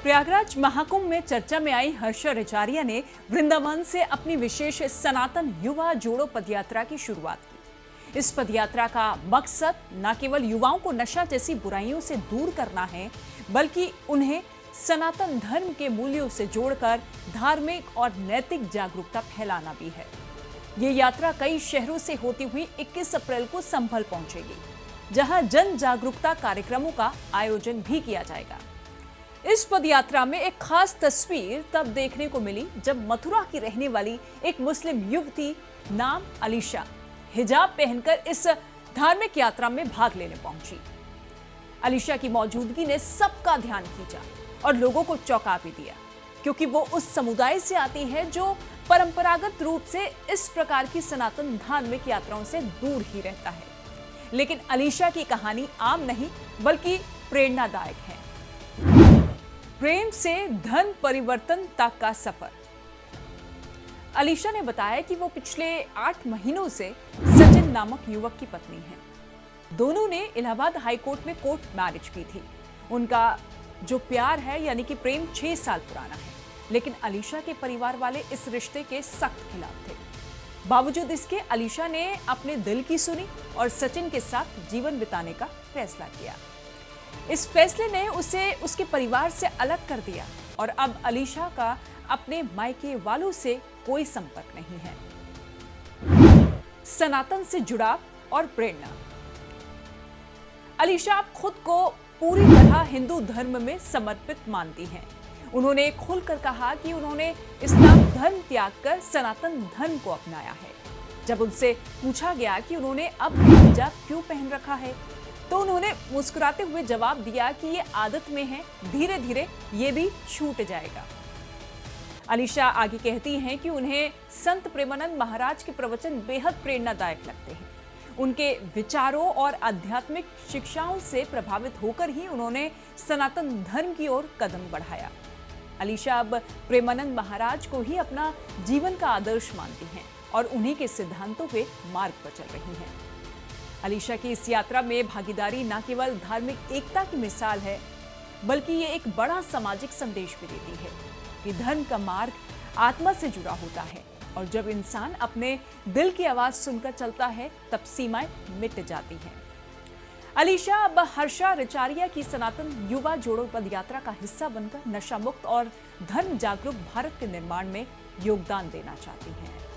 प्रयागराज महाकुंभ में चर्चा में आई हर्षा रिचारिया ने वृंदावन से अपनी विशेष सनातन युवा जोड़ो पदयात्रा की शुरुआत की। इस पदयात्रा का मकसद न केवल युवाओं को नशा जैसी बुराइयों से दूर करना है, बल्कि उन्हें सनातन धर्म के मूल्यों से जोड़कर धार्मिक और नैतिक जागरूकता फैलाना भी है। ये यात्रा कई शहरों से होती हुई 21 अप्रैल को संभल पहुंचेगी, जहां जन जागरूकता कार्यक्रमों का आयोजन भी किया जाएगा। इस पदयात्रा में एक खास तस्वीर तब देखने को मिली जब मथुरा की रहने वाली एक मुस्लिम युवती नाम अलीशा हिजाब पहनकर इस धार्मिक यात्रा में भाग लेने पहुंची। अलीशा की मौजूदगी ने सबका ध्यान खींचा और लोगों को चौंका भी दिया, क्योंकि वो उस समुदाय से आती है जो परंपरागत रूप से इस प्रकार की सनातन धार्मिक यात्राओं से दूर ही रहता है। लेकिन अलीशा की कहानी आम नहीं, बल्कि प्रेरणादायक है। प्रेम से धन परिवर्तन तक का सफर। अलीशा ने बताया कि वो पिछले 8 महीनों से सचिन नामक युवक की पत्नी है। दोनों ने इलाहाबाद हाईकोर्ट में कोर्ट मैरिज की थी। उनका जो प्यार है, यानी कि प्रेम 6 साल पुराना है, लेकिन अलीशा के परिवार वाले इस रिश्ते के सख्त खिलाफ थे। बावजूद इसके अलीशा ने अपने दिल की सुनी और सचिन के साथ जीवन बिताने का फैसला किया। इस फैसले ने उसे उसके परिवार से अलग कर दिया और अब अलीशा का अपने मायके वालों से कोई संपर्क नहीं है। सनातन से जुड़ाव और प्रेरणा। अलीशा अब खुद को पूरी तरह हिंदू धर्म में समर्पित मानती हैं। उन्होंने खुलकर कहा कि उन्होंने इस्लाम धर्म त्याग कर सनातन धर्म को अपनाया है। जब उनसे पूछा गया कि उन्होंने अब हिजाब क्यों पहन रखा है, तो उन्होंने मुस्कुराते हुए जवाब दिया कि ये आदत में है, धीरे धीरे ये भी छूट जाएगा। अलीशा आगे कहती हैं कि उन्हें संत प्रेमानंद महाराज के प्रवचन बेहद प्रेरणादायक लगते हैं। उनके विचारों और आध्यात्मिक शिक्षाओं से प्रभावित होकर ही उन्होंने सनातन धर्म की ओर कदम बढ़ाया। अलीशा अब प्रेमानंद महाराज को ही अपना जीवन का आदर्श मानती हैं और उन्हीं के सिद्धांतों के मार्ग पर चल रही हैं। अलीशा की इस यात्रा में भागीदारी न केवल धार्मिक एकता की मिसाल है, बल्कि ये एक बड़ा सामाजिक संदेश भी देती है कि धर्म का मार्ग आत्मा से जुड़ा होता है और जब इंसान अपने दिल की आवाज सुनकर चलता है, तब सीमाएं मिट जाती हैं। अलीशा अब हर्षा रिचारिया की सनातन युवा जोड़ो पदयात्रा का हिस्सा बनकर नशा मुक्त और धर्म जागरूक भारत के निर्माण में योगदान देना चाहती हैं।